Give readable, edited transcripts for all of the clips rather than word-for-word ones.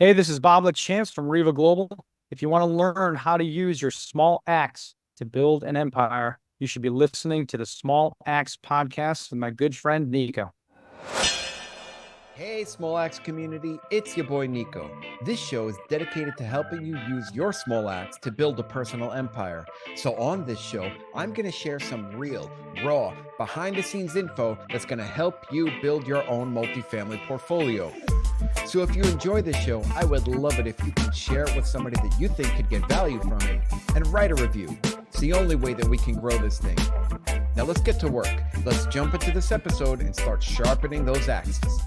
Hey, this is Bob Lachance from Riva Global. If you want to learn how to use your small axe to build an empire, you should be listening to the Small Axe podcast with my good friend Nico. Hey, Smallaxe community, it's your boy Nico. This show is dedicated to helping you use your small axe to build a personal empire. So, on this show, I'm going to share some real, raw, behind the scenes info that's going to help you build your own multifamily portfolio. So, if you enjoy this show, I would love it if you can share it with somebody that you think could get value from it and write a review. It's the only way that we can grow this thing. Now, let's get to work. Let's jump into this episode and start sharpening those axes.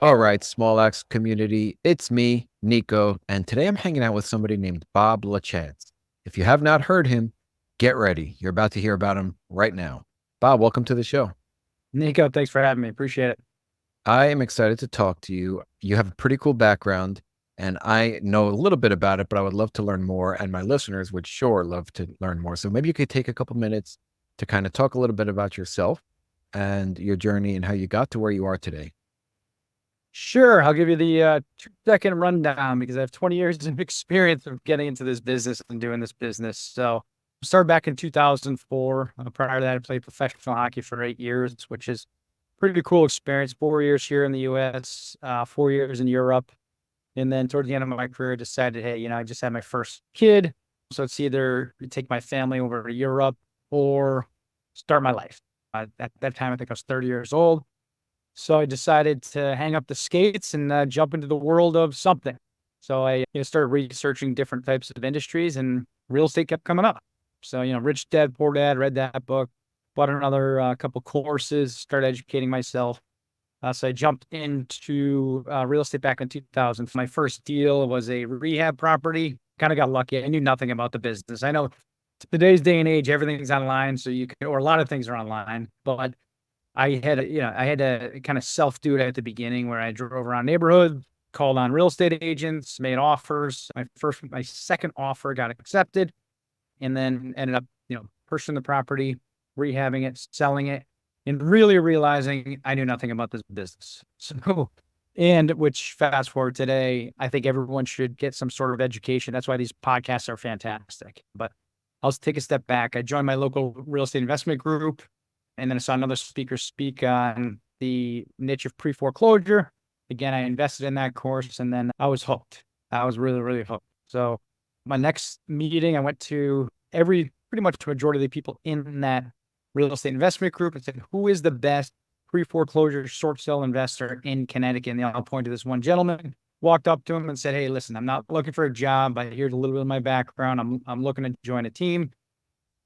All right, Smallaxe community, it's me, Nico, and today I'm hanging out with somebody named Bob Lachance. If you have not heard him, get ready. You're about to hear about him right now. Bob, welcome to the show. Nico, thanks for having me. Appreciate it. I am excited to talk to you. You have a pretty cool background, and I know a little bit about it, but I would love to learn more, and my listeners would sure love to learn more. So maybe you could take a couple minutes to kind of talk a little bit about yourself and your journey and how you got to where you are today. Sure, I'll give you the 2-second rundown because I have 20 years of experience of getting into this business and doing this business. So I started back in 2004. Prior to that, I played professional hockey for 8 years, which is pretty cool experience. 4 years here in the U.S., 4 years in Europe. And then towards the end of my career, I decided, hey, I just had my first kid. So it's either take my family over to Europe or start my life. At that time, I think I was 30 years old. So I decided to hang up the skates and jump into the world of something. So I started researching different types of industries, and real estate kept coming up. So, Rich Dad, Poor Dad, read that book, bought another couple courses, started educating myself. So I jumped into real estate back in 2000. My first deal was a rehab property. Kind of got lucky. I knew nothing about the business. I know today's day and age, everything's online, so you can, or a lot of things are online, but I had to kind of self-do it at the beginning where I drove around neighborhood, called on real estate agents, made offers. My second offer got accepted, and then ended up, purchasing the property, rehabbing it, selling it, and really realizing I knew nothing about this business. So, and which fast forward today, I think everyone should get some sort of education. That's why these podcasts are fantastic. But I'll take a step back. I joined my local real estate investment group. And then I saw another speaker speak on the niche of pre-foreclosure. Again, I invested in that course, and then I was hooked. I was really, really hooked. So my next meeting, I went to pretty much the majority of the people in that real estate investment group and said, who is the best pre-foreclosure short sale investor in Connecticut? And they all pointed to this one gentleman, walked up to him and said, hey, listen, I'm not looking for a job, but here's a little bit of my background. I'm looking to join a team.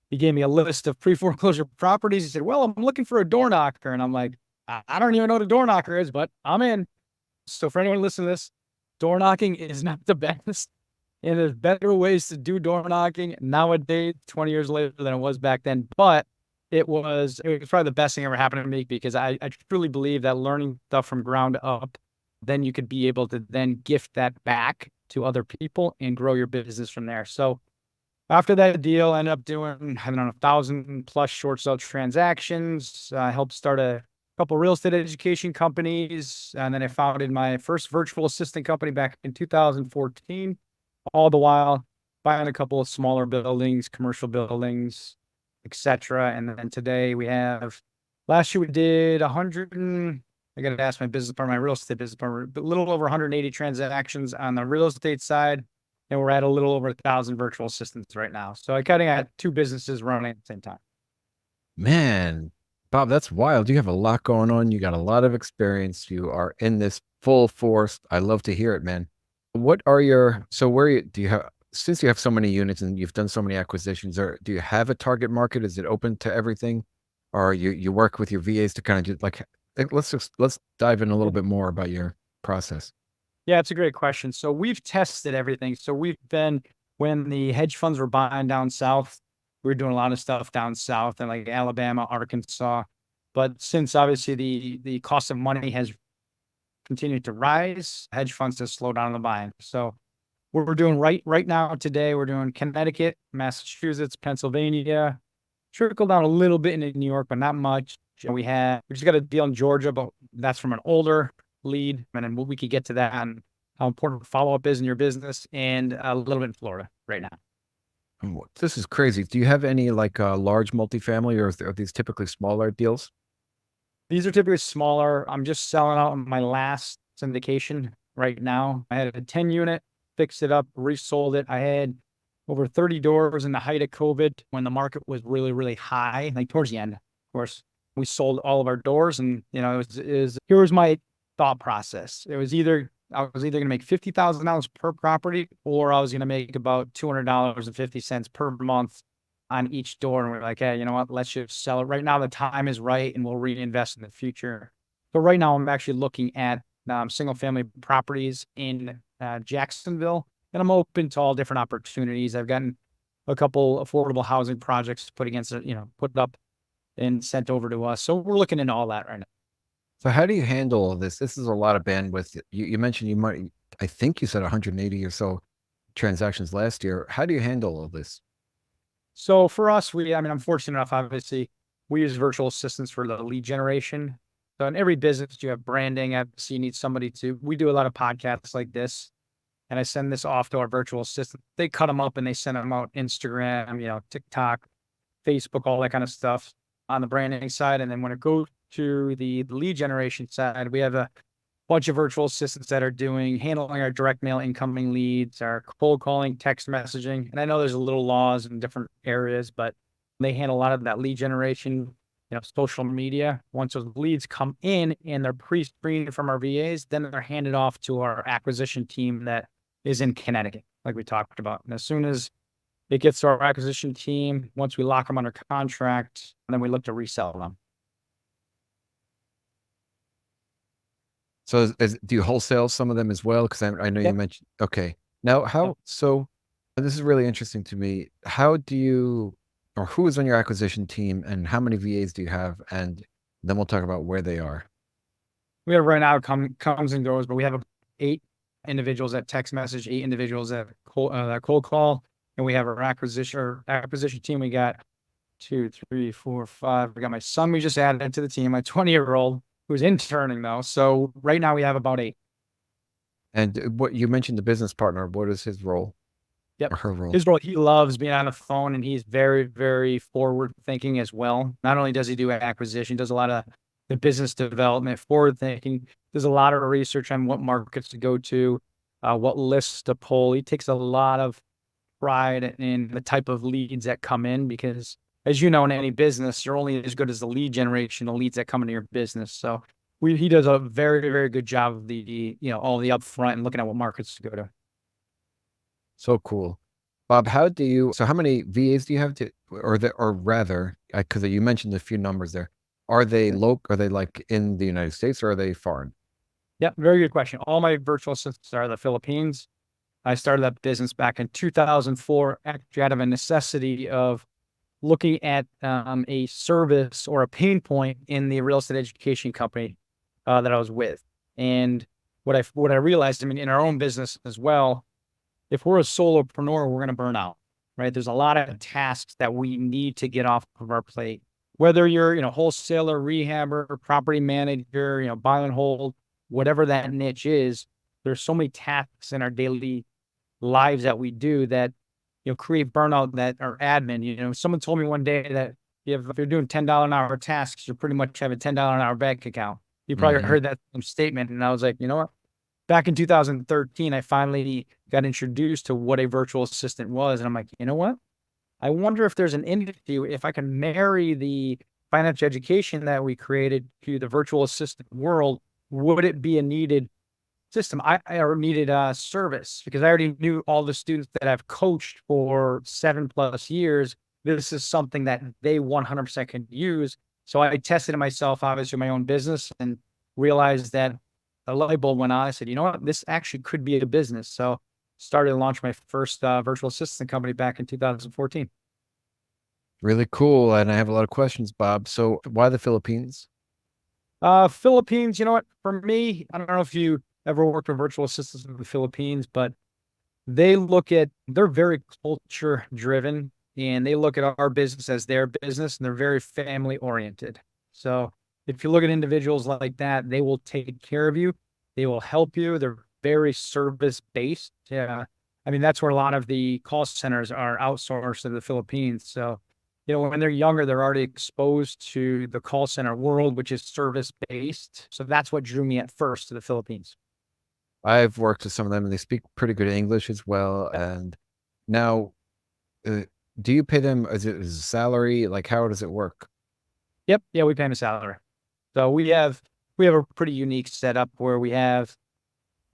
He gave me a list of pre-foreclosure properties. He said, well, I'm looking for a door knocker. And I'm like, I don't even know what a door knocker is, but I'm in. So for anyone listening to this, door knocking is not the best. And there's better ways to do door knocking nowadays, 20 years later than it was back then. But it was probably the best thing ever happened to me because I truly believe that learning stuff from ground up, then you could be able to then gift that back to other people and grow your business from there. So after that deal, I ended up doing, 1,000+ short sale transactions. I helped start a couple real estate education companies. And then I founded my first virtual assistant company back in 2014, all the while buying a couple of smaller buildings, commercial buildings, etc. And then today last year we did I got to ask my business partner, my real estate business partner, but a little over 180 transactions on the real estate side. And we're at a little over 1,000 virtual assistants right now. So I kind of got 2 businesses running at the same time. Man, Bob, that's wild. You have a lot going on. You got a lot of experience. You are in this full force. I love to hear it, man. Do you have, since you have so many units and you've done so many acquisitions, do you have a target market? Is it open to everything? Or you work with your VAs to kind of just let's dive in a little bit more about your process. Yeah, it's a great question. So we've tested everything. So when the hedge funds were buying down south, we were doing a lot of stuff down south and like Alabama, Arkansas. But since obviously the cost of money has continued to rise, hedge funds have slowed down the buying. So what we're doing right now today, we're doing Connecticut, Massachusetts, Pennsylvania, Trickled down a little bit in New York, but not much. We just got a deal in Georgia, but that's from an older lead. And then we could get to that and how important follow-up is in your business, and a little bit in Florida right now. This is crazy. Do you have any like large multifamily, or are these typically smaller deals? These are typically smaller. I'm just selling out my last syndication right now. I had a 10 unit, fixed it up, resold it. I had over 30 doors in the height of COVID when the market was really, really high, like towards the end. Of course, we sold all of our doors, and here was my thought process. I was either going to make $50,000 per property, or I was going to make about $200.50 per month on each door. And we're like, hey, you know what? Let's just sell it right now. The time is right, and we'll reinvest in the future. So right now, I'm actually looking at single family properties in Jacksonville, and I'm open to all different opportunities. I've gotten a couple affordable housing projects put up and sent over to us. So we're looking into all that right now. So how do you handle all this? This is a lot of bandwidth. You mentioned I think you said 180 or so transactions last year. How do you handle all this? So for us, I'm fortunate enough, obviously, we use virtual assistants for the lead generation. So in every business, you have branding. Obviously, you need somebody we do a lot of podcasts like this, and I send this off to our virtual assistant. They cut them up and they send them out Instagram, TikTok, Facebook, all that kind of stuff on the branding side. And then when it goes to the lead generation side, we have a bunch of virtual assistants that are handling our direct mail incoming leads, our cold calling, text messaging. And I know there's a little laws in different areas, but they handle a lot of that lead generation, social media. Once those leads come in and they're pre-screened from our VAs, then they're handed off to our acquisition team that is in Connecticut, like we talked about. And as soon as it gets to our acquisition team, once we lock them under contract, and then we look to resell them. So do you wholesale some of them as well? Because I know you mentioned, okay. Now, so this is really interesting to me. How do you, or who is on your acquisition team, and how many VAs do you have? And then we'll talk about where they are. We have right now comes and goes, but we have 8 individuals that text message, 8 individuals that cold call, and we have our acquisition team. We got 2, 3, 4, 5. We got my son we just added to the team, my 20-year-old who's interning though. So right now we have about 8. And what you mentioned, the business partner, what is his role? Yep. Or her role? His role, he loves being on the phone, and he's very, very forward thinking as well. Not only does he do acquisition, he does a lot of the business development, forward thinking. There's a lot of research on what markets to go to, what lists to pull. He takes a lot of pride in the type of leads that come in, because as you know, in any business, you're only as good as the lead generation, the leads that come into your business. So he does a very, very good job of all the upfront and looking at what markets to go to. So cool. Bob, how many VAs do you have or rather, because you mentioned a few numbers there. Are they local? Are they like in the United States, or are they foreign? Yeah, very good question. All my virtual assistants are the Philippines. I started that business back in 2004, actually out of a necessity of looking at a service or a pain point in the real estate education company that I was with. And what I realized, in our own business as well, if we're a solopreneur, we're going to burn out, right? There's a lot of tasks that we need to get off of our plate. Whether you're, wholesaler, rehabber, property manager, buy and hold, whatever that niche is, there's so many tasks in our daily lives that we do that create burnout that are admin. Someone told me one day that if you're doing $10 an hour tasks, you pretty much have a $10 an hour bank account. You probably heard that statement. And I was like, you know what? Back in 2013, I finally got introduced to what a virtual assistant was. And I'm like, you know what? I wonder if there's an industry, if I can marry the financial education that we created to the virtual assistant world, would it be a needed system? I needed a service, because I already knew all the students that I've coached for 7+ years. This is something that they 100% can use. So I tested it myself, obviously, my own business, and realized that a light bulb went on. I said, you know what, this actually could be a business. So started to launch my first virtual assistant company back in 2014. Really cool. And I have a lot of questions, Bob. So why the Philippines? Philippines, you know what, for me, I don't know if you ever worked with virtual assistants in the Philippines, but they're very culture driven. and they look at our business as their business, and they're very family oriented. So if you look at individuals like that, they will take care of you. They will help you. They're very service based. Yeah. I mean, that's where a lot of the call centers are outsourced to the Philippines. So, when they're younger, they're already exposed to the call center world, which is service based. So that's what drew me at first to the Philippines. I've worked with some of them and they speak pretty good English as well. And now, uh, do you pay them as a salary? Like, how does it work? Yep. Yeah, we pay them a salary. So we have a pretty unique setup where we have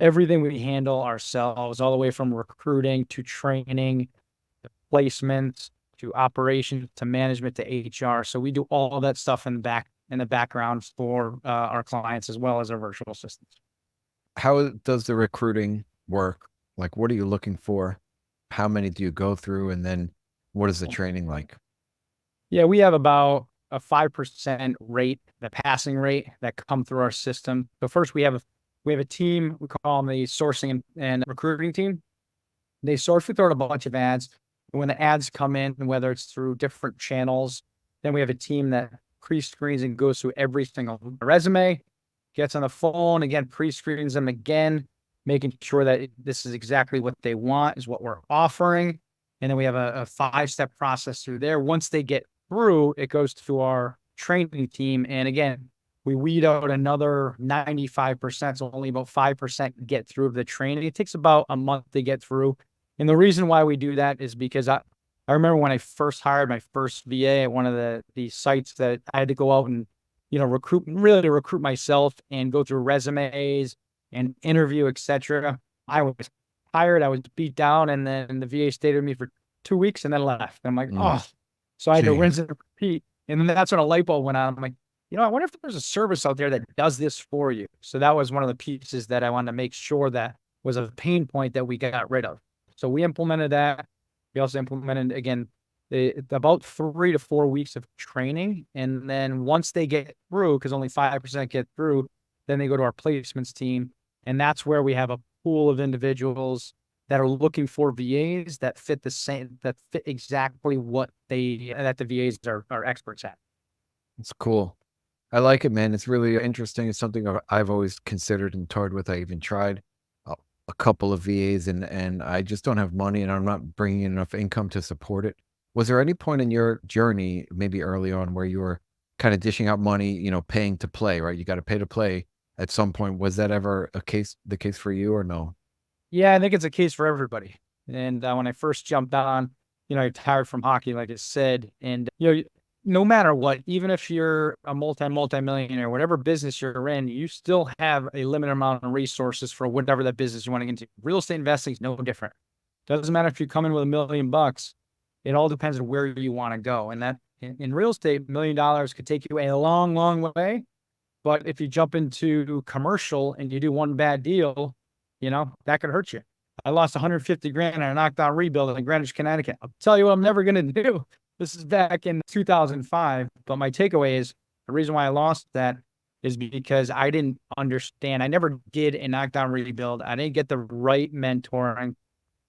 everything we handle ourselves, all the way from recruiting to training, to placements, to operations, to management, to HR. So we do all that stuff in the background for our clients as well as our virtual assistants. How does the recruiting work? Like, what are you looking for? How many do you go through? And then what is the training like? Yeah, we have about a 5% rate, the passing rate that come through our system. So first we have a team, we call them the sourcing and recruiting team. They source, we throw out a bunch of ads. And when the ads come in, whether it's through different channels, then we have a team that pre-screens and goes through every single resume, gets on the phone, again, pre-screens them again, making sure that this is exactly what they want, is what we're offering. And then we have a 5-step process through there. Once they get through, it goes to our training team. And again, we weed out another 95%. So only about 5% get through the training. It takes about a month to get through. And the reason why we do that is because I remember when I first hired my first VA at one of the sites that I had to go out and, recruit myself and go through resumes and interview, etc. I was tired. I was beat down. And then the VA stayed with me for 2 weeks and then left. I'm like, oh, so I had to rinse and repeat. And then that's when a light bulb went on. I'm like, I wonder if there's a service out there that does this for you. So that was one of the pieces that I wanted to make sure that was a pain point that we got rid of. So we implemented that. We also implemented, again, about 3 to 4 weeks of training. And then once they get through, because only 5% get through, then they go to our placements team. And that's where we have a pool of individuals that are looking for VAs that fit exactly what that the VAs are experts at. It's cool. I like it, man. It's really interesting. It's something I've always considered and toyed with. I even tried a couple of VAs and I just don't have money and I'm not bringing in enough income to support it. Was there any point in your journey, maybe early on, where you were kind of dishing out money, paying to play, right? You got to pay to play at some point. Was that ever the case for you or no? Yeah, I think it's a case for everybody. And when I first jumped on, I retired from hockey, like I said, and no matter what, even if you're a multi-millionaire, whatever business you're in, you still have a limited amount of resources for whatever that business you want to get into. Real estate investing is no different. Doesn't matter if you come in with $1 million. It all depends on where you want to go. And that in real estate, $1 million could take you a long, long way. But if you jump into commercial and you do one bad deal, that could hurt you. I lost 150 grand on a knockdown rebuild in Greenwich, Connecticut. I'll tell you what I'm never going to do. This is back in 2005. But my takeaway is the reason why I lost that is because I didn't understand. I never did a knockdown rebuild. I didn't get the right mentoring.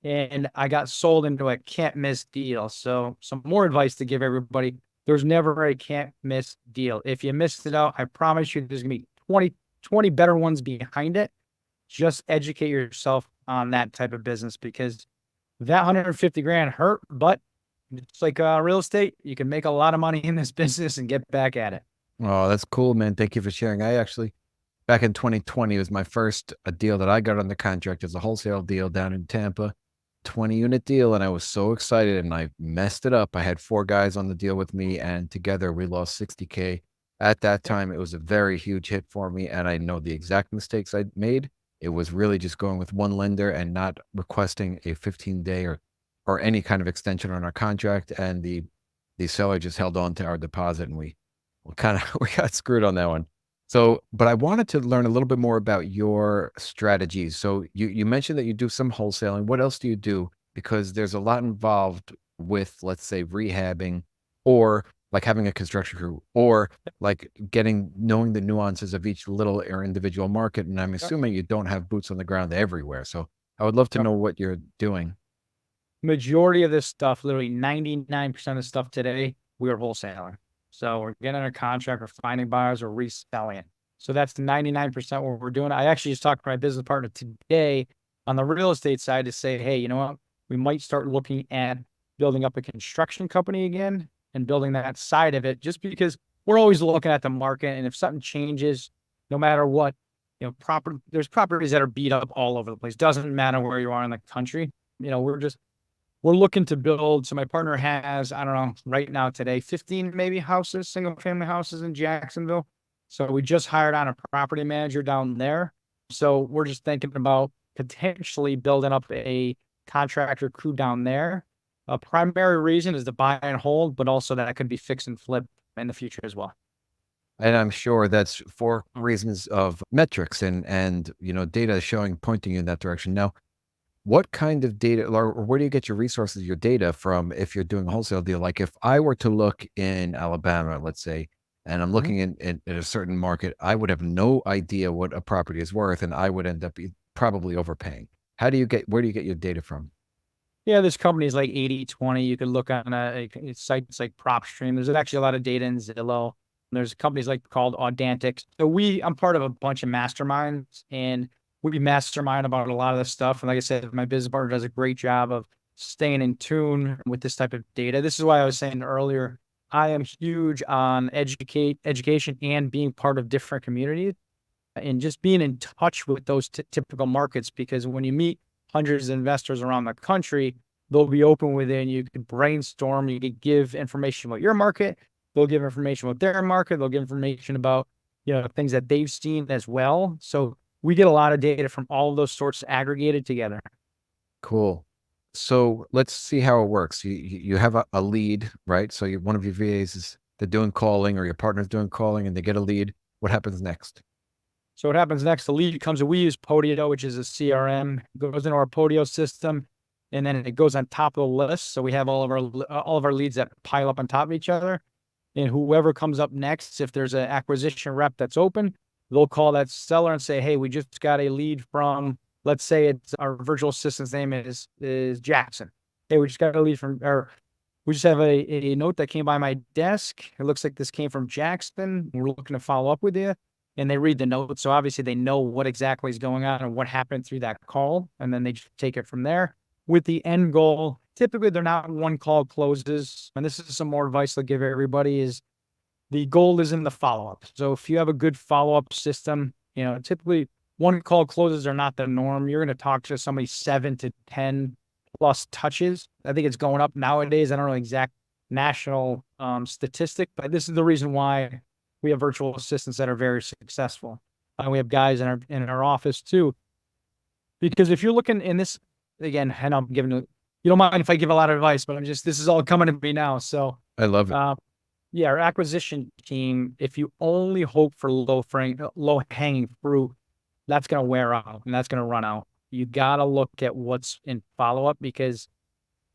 And I got sold into a can't miss deal. So some more advice to give everybody. There's never a can't miss deal. If you missed it out, I promise you there's going to be 20 better ones behind it. Just educate yourself on that type of business because that 150 grand hurt, but it's like real estate. You can make a lot of money in this business and get back at it. Oh, that's cool, man. Thank you for sharing. I actually, back in 2020, was my first deal that I got on the contract as a wholesale deal down in Tampa, 20-unit deal. And I was so excited and I messed it up. I had 4 guys on the deal with me and together we lost 60K. At that time, it was a very huge hit for me. And I know the exact mistakes I made. It was really just going with one lender and not requesting a 15-day or any kind of extension on our contract. And the seller just held on to our deposit and we got screwed on that one. So, but I wanted to learn a little bit more about your strategies. So you mentioned that you do some wholesaling. What else do you do? Because there's a lot involved with, let's say, rehabbing or like having a construction crew or like knowing the nuances of each little or individual market. And I'm assuming you don't have boots on the ground everywhere. So I would love to know what you're doing. majority of this stuff, literally 99% of stuff today, we're wholesaling. So we're getting a contract, we're finding buyers, or reselling it. So that's 99% what we're doing. I actually just talked to my business partner today on the real estate side to say, hey, you know what? We might start looking at building up a construction company again and building that side of it, just because we're always looking at the market. And if something changes, no matter what, there's properties that are beat up all over the place. Doesn't matter where you are in the country. We're looking to build. So my partner has, I don't know, right now today, 15 maybe houses, single family houses in Jacksonville. So we just hired on a property manager down there. So we're just thinking about potentially building up a contractor crew down there. A primary reason is to buy and hold, but also that could be fix and flip in the future as well. And I'm sure that's for reasons of metrics and data pointing you in that direction. Now, what kind of data, or where do you get your resources, your data from if you're doing a wholesale deal? Like if I were to look in Alabama, let's say, and I'm looking in a certain market, I would have no idea what a property is worth, and I would end up probably overpaying. Where do you get your data from? Yeah, there's companies like 80/20. You can look on sites like PropStream. There's actually a lot of data in Zillow. There's companies like called Audantic. So I'm part of a bunch of masterminds, and we mastermind about a lot of this stuff. And like I said, my business partner does a great job of staying in tune with this type of data. This is why I was saying earlier, I am huge on education and being part of different communities and just being in touch with those typical markets, because when you meet hundreds of investors around the country, they'll be open within. You can brainstorm, you can give information about your market. They'll give information about their market. They'll give information about, things that they've seen as well. So we get a lot of data from all of those sorts aggregated together. Cool. So let's see how it works. You have a lead, right? So one of your VAs they're doing calling, or your partner's doing calling, and they get a lead. What happens next? So what happens next? The lead comes in. We use Podio, which is a CRM. It goes into our Podio system, and then it goes on top of the list. So we have all of our leads that pile up on top of each other. And whoever comes up next, if there's an acquisition rep that's open, they'll call that seller and say, hey, we just got a lead from, let's say it's our virtual assistant's name is Jackson. Hey, we just got a lead from, or we just have a note that came by my desk. It looks like this came from Jackson. We're looking to follow up with you. And they read the note. So obviously they know what exactly is going on and what happened through that call. And then they just take it from there with the end goal. Typically they're not one call closes. And this is some more advice I'll give everybody is the goal is in the follow-up. So if you have a good follow-up system, typically one call closes are not the norm. You're going to talk to somebody 7 to 10 plus touches. I think it's going up nowadays. I don't know exact national statistic, but this is the reason why we have virtual assistants that are very successful. We have guys in our office too, because if you're looking in this again, and I'm giving you don't mind if I give a lot of advice, but this is all coming to me now. So I love it. Yeah, our acquisition team, if you only hope for low hanging fruit, that's going to wear out and that's going to run out. You got to look at what's in follow up, because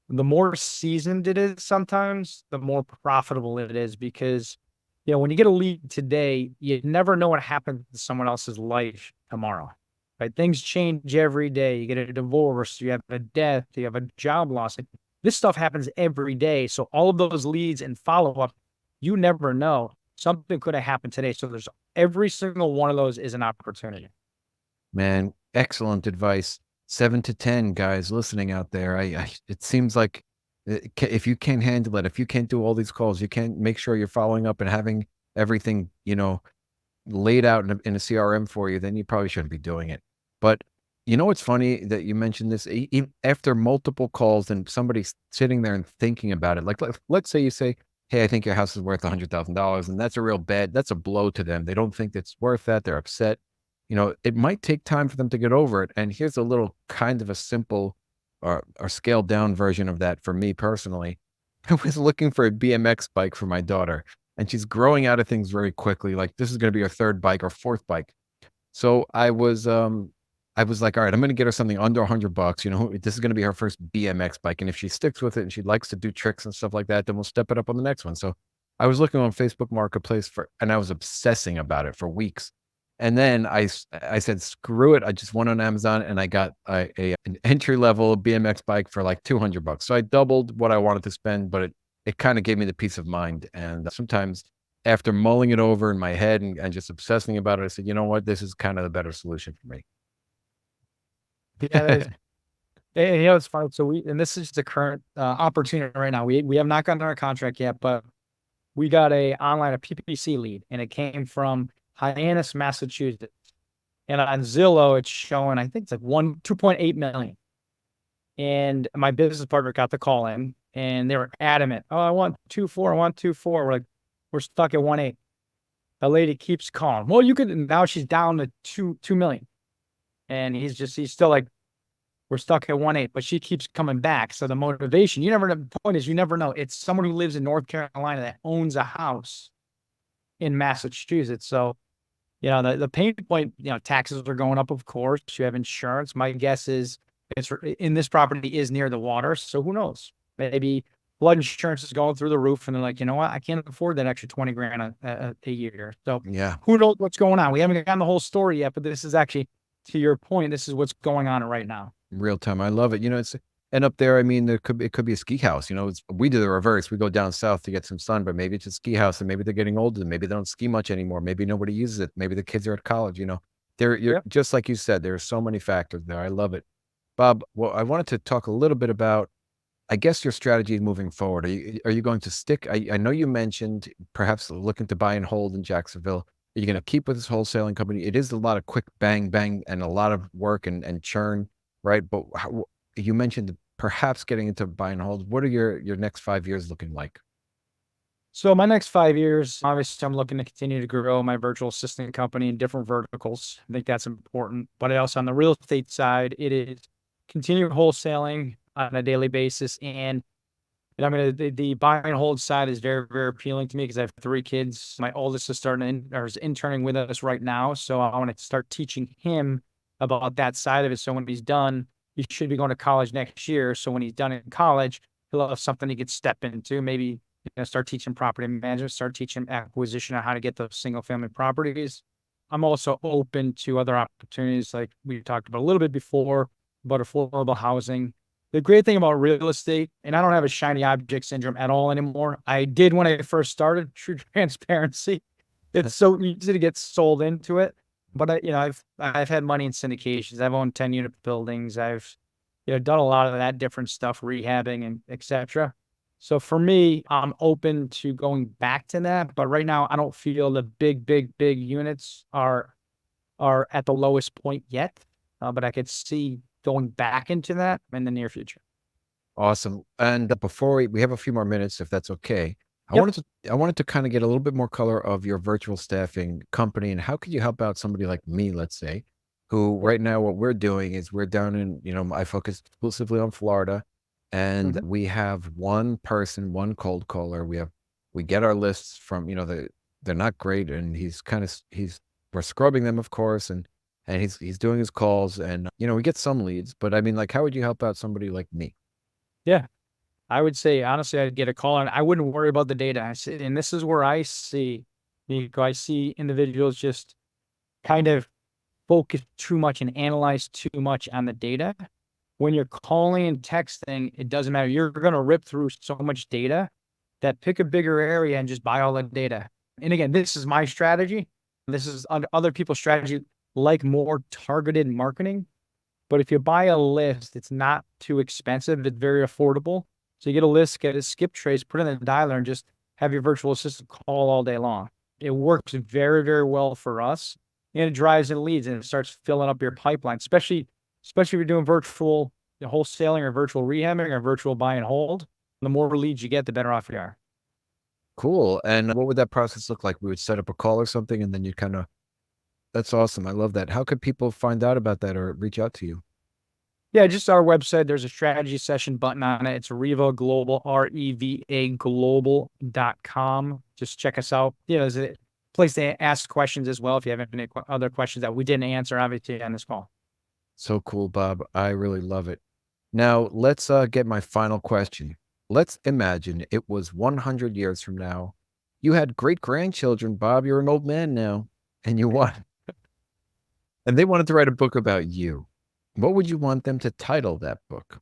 the more seasoned it is, sometimes the more profitable it is, because when you get a lead today, you never know what happens to someone else's life tomorrow, right? Things change every day. You get a divorce, you have a death, you have a job loss. This stuff happens every day. So all of those leads and follow-up, you never know. Something could have happened today. So every single one of those is an opportunity. Man, excellent advice. 7 to 10 guys listening out there. It seems like if you can't handle it, if you can't do all these calls, you can't make sure you're following up and having everything, laid out in a CRM for you, then you probably shouldn't be doing it. But it's funny that you mentioned this. After multiple calls and somebody's sitting there and thinking about it, like let's say you say, hey, I think your house is worth $100,000, and that's a blow to them. They don't think it's worth that. They're upset. It might take time for them to get over it. And here's a little kind of a simple or scaled down version of that for me personally. I was looking for a BMX bike for my daughter, and she's growing out of things very quickly. Like this is going to be her third bike or fourth bike. So I was like, all right, I'm going to get her something under $100. This is going to be her first BMX bike. And if she sticks with it and she likes to do tricks and stuff like that, then we'll step it up on the next one. So I was looking on Facebook Marketplace and I was obsessing about it for weeks. And then I said, screw it. I just went on Amazon and I got an entry level BMX bike for like $200. So I doubled what I wanted to spend, but it kind of gave me the peace of mind. And sometimes after mulling it over in my head and just obsessing about it, I said, you know what? This is kind of the better solution for me. Yeah, that is. It's fun. So and this is the current opportunity right now. We have not gotten our contract yet, but we got a PPC lead, and it came from Hyannis, Massachusetts. And on Zillow, it's showing, I think it's like 2.8 million. And my business partner got the call in, and they were adamant. Oh, I want 2.4. I want 2.4. We're stuck at 1.8. The lady keeps calling. Well, you could. Now she's down to 2 million, and he's still like, we're stuck at 1.8. But she keeps coming back. So the motivation, the point is, you never know. It's someone who lives in North Carolina that owns a house in Massachusetts. So, the pain point, taxes are going up, of course. You have insurance. My guess is it's in this property is near the water. So who knows? Maybe flood insurance is going through the roof, and they're like, you know what? I can't afford that extra 20 grand a year. So Yeah. who knows what's going on? We haven't gotten the whole story yet, but this is actually, to your point, this is what's going on right now. Real time. I love it. And up there, I mean, it could be a ski house. We do the reverse. We go down south to get some sun, but maybe it's a ski house, and maybe they're getting older, and maybe they don't ski much anymore. Maybe nobody uses it. Maybe the kids are at college. You're Yep. just like you said. There are so many factors there. I love it, Bob. Well, I wanted to talk a little bit about, I guess, your strategy moving forward. Are you going to stick? I know you mentioned perhaps looking to buy and hold in Jacksonville. Are you going to keep with this wholesaling company? It is a lot of quick bang bang and a lot of work and churn, right? But you mentioned perhaps getting into buy and hold. What are your next 5 years looking like? So my next 5 years, obviously, I'm looking to continue to grow my virtual assistant company in different verticals. I think that's important. But also on the real estate side, it is continue wholesaling on a daily basis. And the buy and hold side is very, very appealing to me because I have 3 kids. My oldest is is interning with us right now. So I want to start teaching him about that side of it. So when he's done, he should be going to college next year. So when he's done in college, he'll have something he could step into. Maybe start teaching property management, start teaching acquisition on how to get those single family properties. I'm also open to other opportunities, like we talked about a little bit before, about affordable housing. The great thing about real estate, and I don't have a shiny object syndrome at all anymore. I did when I first started, true transparency. It's so easy to get sold into it. But I've had money in syndications. I've owned 10-unit buildings. I've done a lot of that different stuff, rehabbing and etc. So for me, I'm open to going back to that. But right now, I don't feel the big units are at the lowest point yet. But I could see going back into that in the near future. Awesome. And before we have a few more minutes, if that's okay, Yep. I wanted to kind of get a little bit more color of your virtual staffing company and how could you help out somebody like me, let's say, who right now what we're doing is we're down in, I focus exclusively on Florida, and Mhm. we have one person, one cold caller. We get our lists from, they're not great, and we're scrubbing them, of course, and he's doing his calls, and we get some leads, but I mean, like, how would you help out somebody like me? Yeah. I would say, honestly, I'd get a call and I wouldn't worry about the data. And this is where I see, Nico, I see individuals just kind of focus too much and analyze too much on the data. When you're calling and texting, it doesn't matter. You're going to rip through so much data that pick a bigger area and just buy all the data. And again, this is my strategy. This is other people's strategy, like more targeted marketing. But if you buy a list, it's not too expensive. It's very affordable. So you get a list, get a skip trace, put it in the dialer, and just have your virtual assistant call all day long. It works very, very well for us. And it drives in leads and it starts filling up your pipeline, especially if you're doing virtual wholesaling or virtual rehabbing or virtual buy and hold. The more leads you get, the better off you are. Cool. And what would that process look like? We would set up a call or something, and then you kind of, that's awesome. I love that. How could people find out about that or reach out to you? Yeah, just our website. There's a strategy session button on it. It's Riva Global, REVA Global.com. Just check us out. There's a place to ask questions as well if you have any other questions that we didn't answer, obviously, on this call. So cool, Bob. I really love it. Now, let's get my final question. Let's imagine it was 100 years from now. You had great grandchildren, Bob. You're an old man now, and you want and they wanted to write a book about you, what would you want them to title that book?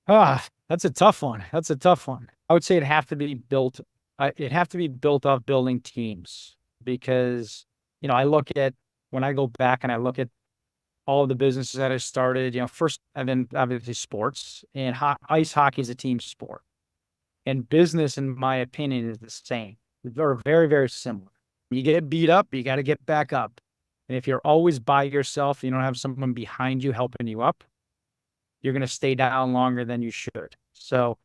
That's a tough one. That's a tough one. I would say it'd have to be built. It'd have to be built off building teams because, I look at when I go back and I look at all of the businesses that I started, first, and then obviously sports and ice hockey is a team sport. And business, in my opinion, is the same. They're very, very similar. You get beat up, you got to get back up. And if you're always by yourself, you don't have someone behind you helping you up, you're going to stay down longer than you should. So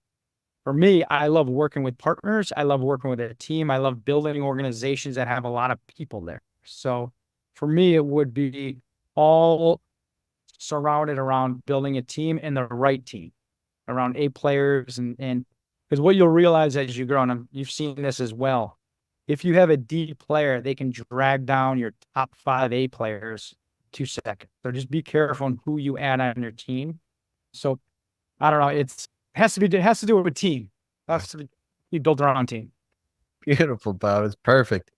for me, I love working with partners. I love working with a team. I love building organizations that have a lot of people there. So for me, it would be all surrounded around building a team and the right team around A players. And because what you'll realize as you grow, and you've seen this as well, if you have a D player, they can drag down your top 5 A players 2 seconds. So just be careful on who you add on your team. So I don't know. It has to do with team. It has to be built around team. Beautiful, Bob. It's perfect.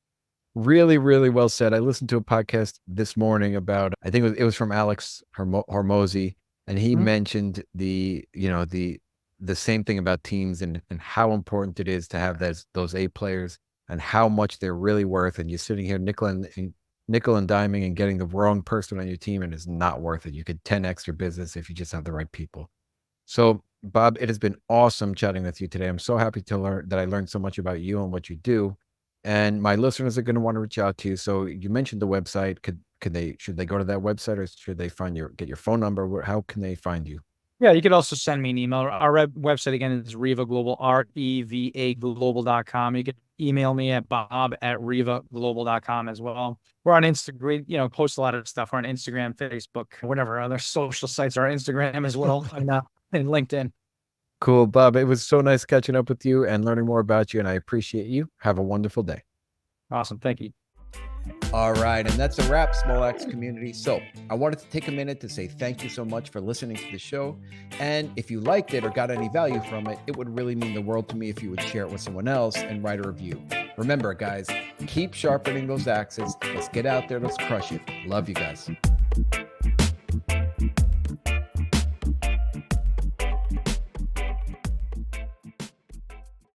Really, really well said. I listened to a podcast this morning about, I think it was from Alex Hormozy, and he mentioned the same thing about teams and how important it is to have those A players and how much they're really worth. And you're sitting here nickel and diming and getting the wrong person on your team, and it's not worth it. You could 10x your business if you just have the right people. So, Bob, it has been awesome chatting with you today. I'm so happy to learn that I learned so much about you and what you do. And my listeners are going to want to reach out to you. So you mentioned the website. Should they go to that website, or should they get your phone number? How can they find you? Yeah, you could also send me an email. Our website again is Riva Global, REVA Global.com. You could email me at bob@rivaglobal.com as well. We're on Instagram, post a lot of stuff. We're on Instagram, Facebook, whatever other social sites are on Instagram as well, and LinkedIn. Cool, Bob. It was so nice catching up with you and learning more about you, and I appreciate you. Have a wonderful day. Awesome. Thank you. All right, and that's a wrap, Smallaxe community. So I wanted to take a minute to say thank you so much for listening to the show. And if you liked it or got any value from it, it would really mean the world to me if you would share it with someone else and write a review. Remember, guys, keep sharpening those axes. Let's get out there. Let's crush it. Love you guys.